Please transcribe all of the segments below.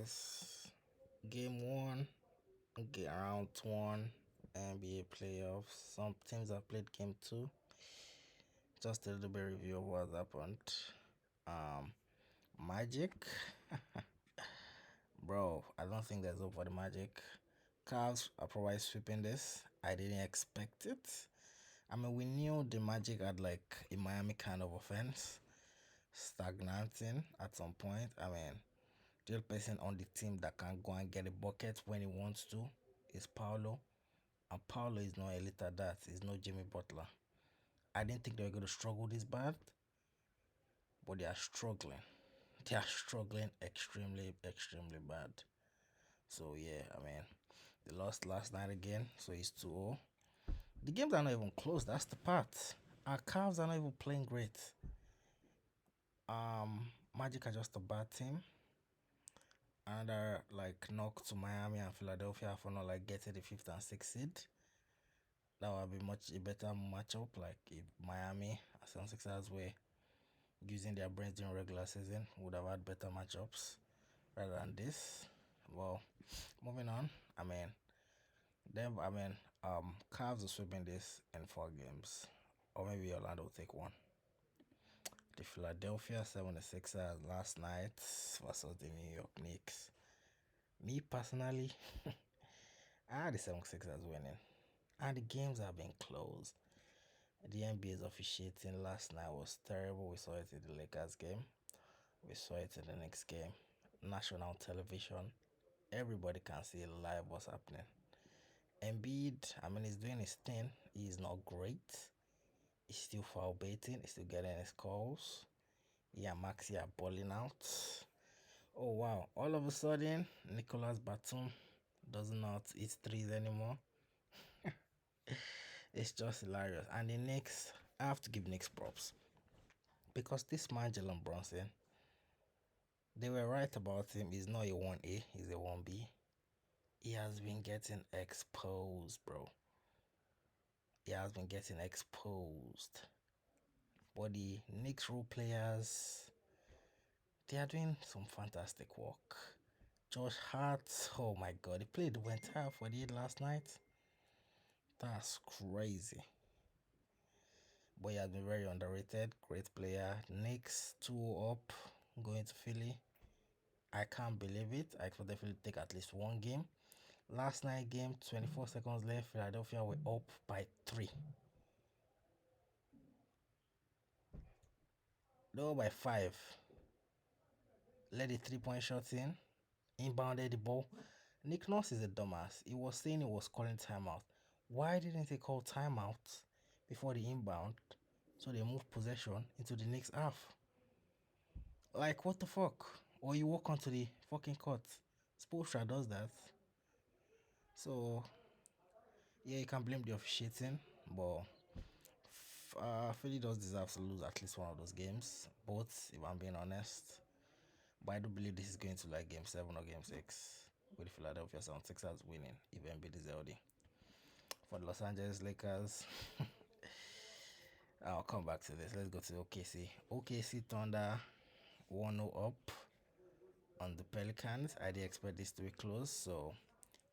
guys. Game one, round one, NBA playoffs. Some teams have played game two. Just a little bit review of what happened. Magic, bro. I don't think there's hope for the Magic. Cavs are probably sweeping this. I didn't expect it. I mean, we knew the Magic had like a Miami kind of offense, stagnating at some point. I mean, the only person on the team that can go and get a bucket when he wants to is Paolo. And Paolo is not elite at that. He's no Jimmy Butler. I didn't think they were going to struggle this bad, but they are struggling. They are struggling extremely, extremely bad. So, yeah, I mean, they lost last night again, so it's 2-0. The games are not even close. That's the part. Our Cavs are not even playing great. Magic are just a bad team. Another like knock to Miami and Philadelphia for not like getting the 5th and 6th seed. That would be much a better matchup. Like if Miami and 76ers were using their brains during regular season, would have had better matchups rather than this. Well, moving on. Cavs are sweeping this in 4 games, or maybe Orlando will take one. The Philadelphia 76ers last night versus the New York Knicks. Me personally, I had the 76ers winning. And the games have been close. The NBA's officiating last night was terrible. We saw it in the Lakers game. We saw it in the next game. National television. Everybody can see live what's happening. Embiid, he's doing his thing. He's not great. He's still foul baiting. He's still getting his calls. Yeah, Maxi are balling out. Oh, wow. All of a sudden, Nicolas Batum does not hit threes anymore. It's just hilarious. And the Knicks, I have to give Knicks props. Because this man, Jalen Brunson, they were right about him. He's not a 1A, he's a 1B. He has been getting exposed, bro. He has been getting exposed. But the Knicks role players, they are doing some fantastic work. Josh Hart, oh my god, he played the entire 48 last night. That's crazy. But he has been very underrated. Great player. Knicks 2 up, going to Philly. I can't believe it. I could definitely take at least one game. Last night game, 24 seconds left. Philadelphia were up by 3. They were by 5. Let the 3-point shot in. Inbounded the ball. Nick Nurse is a dumbass. He was saying he was calling timeout. Why didn't he call timeout before the inbound so they move possession into the next half? Like, what the fuck? Or you walk onto the fucking court. Spoelstra does that. So, yeah, you can blame the officiating, but Philly does deserve to lose at least one of those games. Both, if I'm being honest. But I do believe this is going to like game 7 or game 6 with the Philadelphia 76ers winning if Embiid is healthy. For the Los Angeles Lakers, I'll come back to this. Let's go to OKC. OKC Thunder 1-0 up on the Pelicans. I didn't expect this to be close, so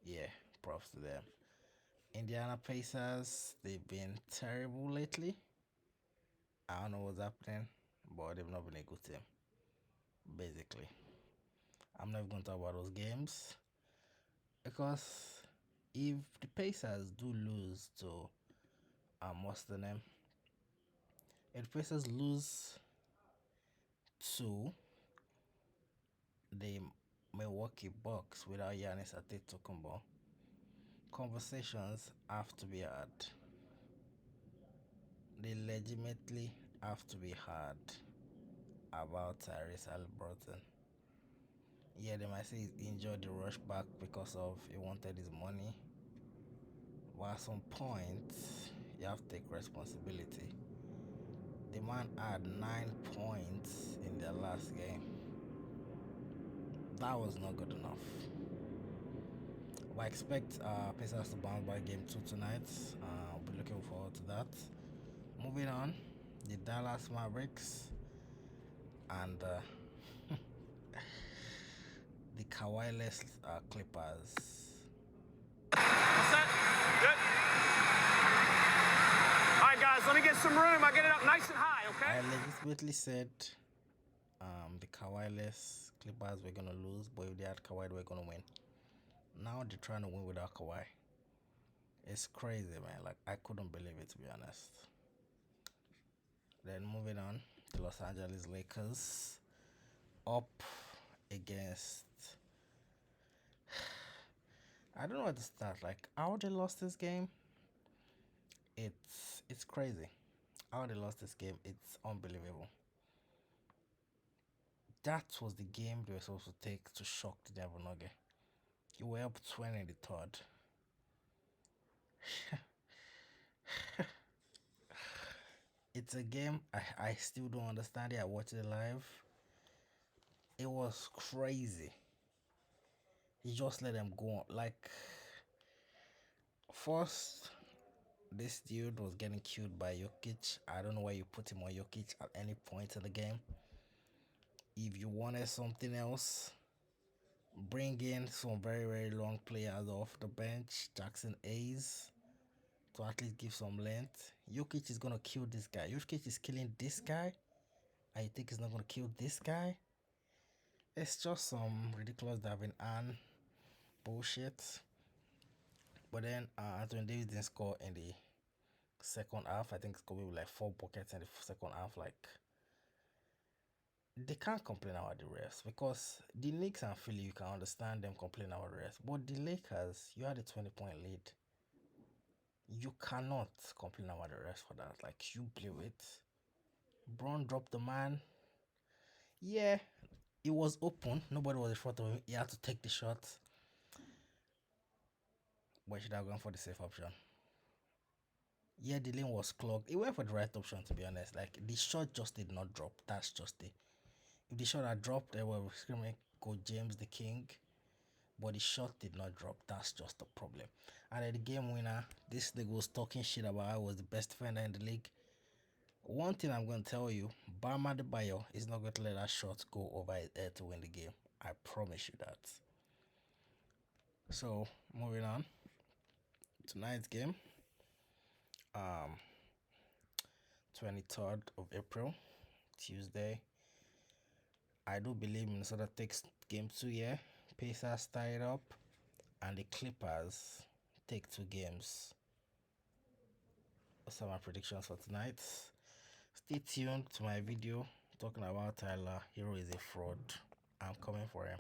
yeah, props to them. Indiana Pacers, they've been terrible lately. I don't know what's happening, but they've not been a good team. Basically, I'm not going to talk about those games because if the Pacers do lose to what's the name? If the Pacers lose to the Milwaukee Bucks without Giannis Antetokounmpo, conversations have to be had. They legitimately have to be had about Tyrese Haliburton. Yeah, they might say he's injured the rush back because of he wanted his money. But at some point, you have to take responsibility. The man had 9 points in their last game. That was not good enough. But I expect Pacers to bounce by game 2 tonight. I'll be looking forward to that. Moving on, the Dallas Mavericks and the Kawhi-less Clippers. All set? Good. All right, guys, let me get some room. I get it up nice and high, okay? I legitimately said the Kawhi-less Clippers were going to lose, but if they had Kawhi, they were going to win. Now they're trying to win without Kawhi. It's crazy, man. Like, I couldn't believe it, to be honest. Then moving on, the Los Angeles Lakers up against... I don't know where to start. Like, how they lost this game, it's crazy. How they lost this game, it's unbelievable. That was the game they were supposed to take to shock the Denver Nuggets. You were up 20 in the third. It's a game I still don't understand it. I watched it live. It was crazy. He just let them go on. Like, first, this dude was getting killed by Jokic. I don't know why you put him on Jokic at any point in the game. If you wanted something else, bring in some very, very long players off the bench. Jackson Hayes, to at least give some length. Jokic is going to kill this guy. Jokic is killing this guy. I think he's not going to kill this guy. It's just some ridiculous diving and bullshit. But then Anthony Davis didn't score in the second half. I think it's going to be like 4 buckets in the second half. Like, they can't complain about the refs, because the Knicks and Philly, you can understand them complaining about the refs. But the Lakers, you had a 20-point lead. You cannot complain about the refs for that. Like, you blew it. Braun dropped the man. Yeah, it was open. Nobody was in front of him. He had to take the shot. But he should have gone for the safe option. Yeah, the lane was clogged. He went for the right option, to be honest. Like, the shot just did not drop. That's just it. If the shot had dropped, they were screaming, "Go James the King." But the shot did not drop. That's just the problem. And at the game winner, this nigga was talking shit about I was the best defender in the league. One thing I'm going to tell you, Bam Adebayo is not going to let that shot go over his head to win the game. I promise you that. So, moving on. Tonight's game. 23rd of April, Tuesday. I do believe Minnesota takes game 2 here. Pacers tie it up. And the Clippers take 2 games. Those are my predictions for tonight. Stay tuned to my video talking about Tyler. Hero is a fraud. I'm coming for him.